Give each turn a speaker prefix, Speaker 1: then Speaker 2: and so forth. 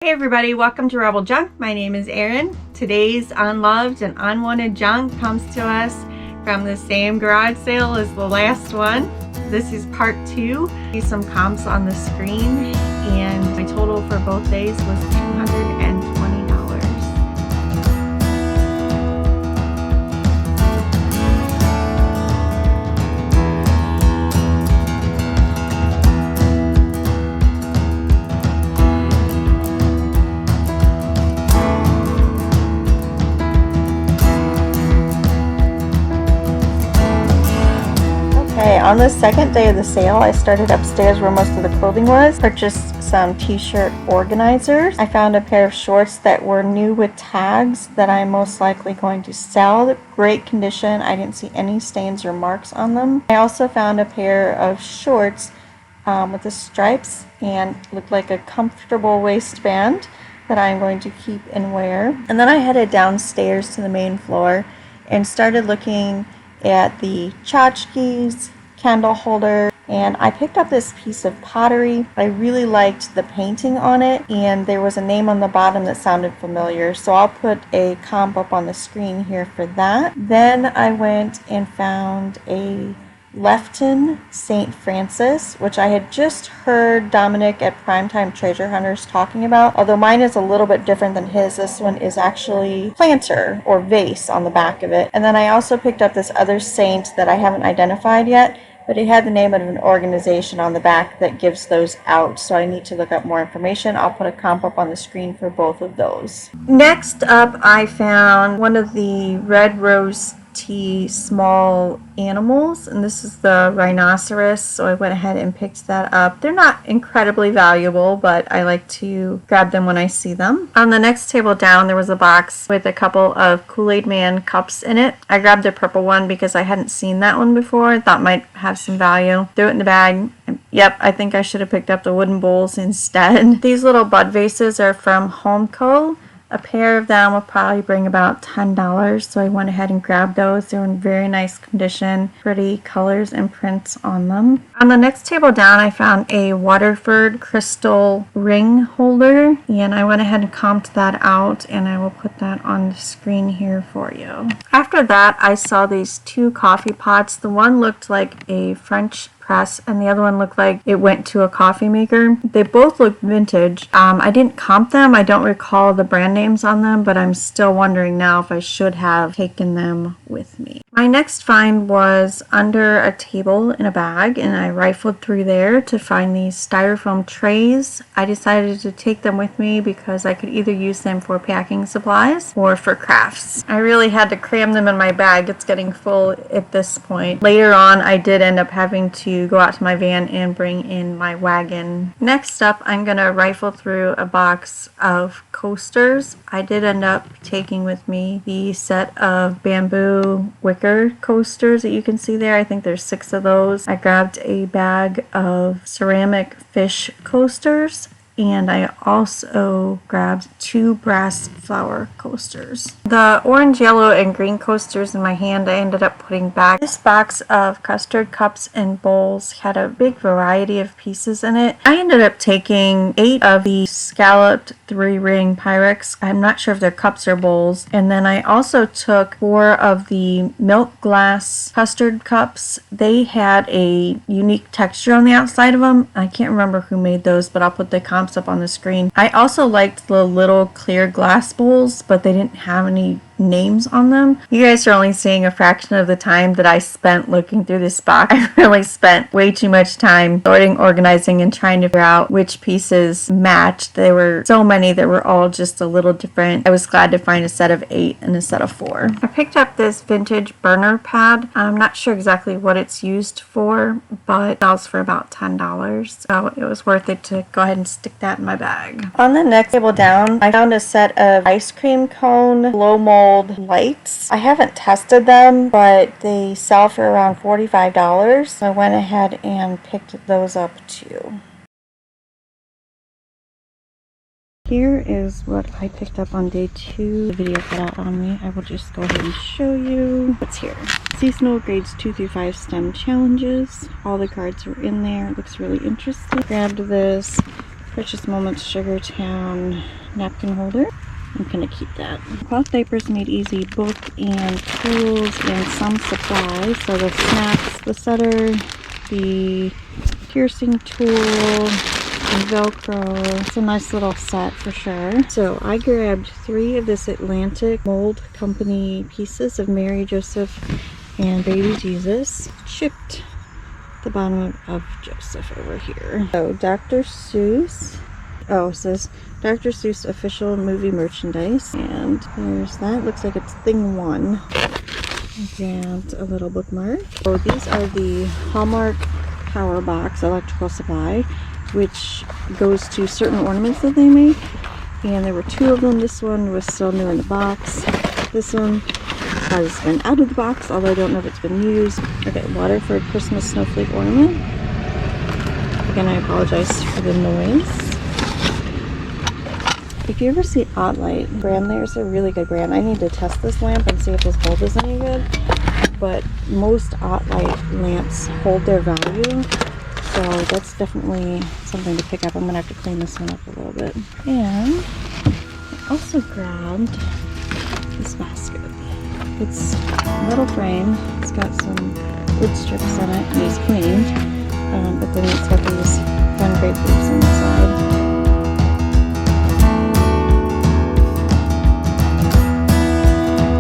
Speaker 1: Hey everybody, welcome to Rebel Junk. My name is Erin. Today's unloved and unwanted junk comes to us from the same garage sale as the last one. This is part 2. See some comps on the screen, and my total for both days was $220. Okay, on the second day of the sale, I started upstairs where most of the clothing was, purchased some t-shirt organizers. I found a pair of shorts that were new with tags that I'm most likely going to sell. Great condition. I didn't see any stains or marks on them. I also found a pair of shorts with the stripes and looked like a comfortable waistband that I'm going to keep and wear. And then I headed downstairs to the main floor and started looking at the tchotchkes, candle holder, and I picked up this piece of pottery. I really liked the painting on it, and there was a name on the bottom that sounded familiar, so I'll put a comp up on the screen here for that. Then I went and found a Lefton St. Francis, which I had just heard Dominic at Primetime Treasure Hunters talking about, although mine is a little bit different than his. This one is actually planter or vase on the back of it. And then I also picked up this other saint that I haven't identified yet, but it had the name of an organization on the back that gives those out, so I need to look up more information. I'll put a comp up on the screen for both of those. Next up, I found one of the red rose tea small animals, and this is the rhinoceros, so I went ahead and picked that up. They're not incredibly valuable, but I like to grab them when I see them. On the next table down, there was a box with a couple of Kool-Aid Man cups in it. I grabbed the purple one because I hadn't seen that one before. I thought it might have some value. Threw it in the bag. Yep, I think I should have picked up the wooden bowls instead. These little bud vases are from Home Co. A pair of them will probably bring about $10, so I went ahead and grabbed those. They were in very nice condition, pretty colors and prints on them. On the next table down, I found a Waterford crystal ring holder, and I went ahead and comped that out, and I will put that on the screen here for you. After that, I saw these 2 coffee pots. The one looked like a French press, and the other one looked like it went to a coffee maker. They both look vintage. I didn't comp them. I don't recall the brand names on them, but I'm still wondering now if I should have taken them with me. My next find was under a table in a bag, and I rifled through there to find these styrofoam trays. I decided to take them with me because I could either use them for packing supplies or for crafts. I really had to cram them in my bag. It's getting full at this point. Later on, I did end up having to go out to my van and bring in my wagon. Next up, I'm gonna rifle through a box of coasters. I did end up taking with me the set of bamboo wicker coasters that you can see there. I think there's 6 of those. I grabbed a bag of ceramic fish coasters, and I also grabbed 2 brass flower coasters. The orange, yellow, and green coasters in my hand I ended up putting back. This box of custard cups and bowls had a big variety of pieces in it. I ended up taking 8 of the scalloped 3-ring Pyrex. I'm not sure if they're cups or bowls. And then I also took 4 of the milk glass custard cups. They had a unique texture on the outside of them. I can't remember who made those, but I'll put the comps up on the screen. I also liked the little clear glass bowls, but they didn't have any names on them. You guys are only seeing a fraction of the time that I spent looking through this box. I really spent way too much time sorting, organizing, and trying to figure out which pieces matched. There were so many that were all just a little different. I was glad to find a set of 8 and a set of 4. I picked up this vintage burner pad. I'm not sure exactly what it's used for, but it sells for about $10, so it was worth it to go ahead and stick that in my bag. On the next table down, I found a set of ice cream cone blow mold lights. I haven't tested them, but they sell for around $45, so I went ahead and picked those up too. Here is what I picked up on day 2. The video cut out on me. I will just go ahead and show you what's here. Seasonal grades 2 through 5 STEM challenges. All the cards are in there. It looks really interesting. Grabbed this Precious Moments Sugar Town napkin holder. I'm gonna keep that. Cloth diapers made easy, book and tools and some supplies. So the snaps, the setter, the piercing tool, and Velcro. It's a nice little set for sure. So I grabbed 3 of this Atlantic Mold Company pieces of Mary, Joseph, and Baby Jesus. Chipped the bottom of Joseph over here. So Dr. Seuss. Oh, it says Dr. Seuss official movie merchandise. And there's that. Looks like it's thing 1. And a little bookmark. Oh, these are the Hallmark Power Box electrical supply, which goes to certain ornaments that they make. And there were 2 of them. This one was still new in the box. This one has been out of the box, although I don't know if it's been used. Okay, water for a Christmas snowflake ornament. Again, I apologize for the noise. If you ever see OttLight brand, there's a really good brand. I need to test this lamp and see if this bulb is any good. But most OttLight lamps hold their value. So that's definitely something to pick up. I'm going to have to clean this one up a little bit. And I also grabbed this basket. It's metal frame. It's got some wood strips in it and it's cleaned. But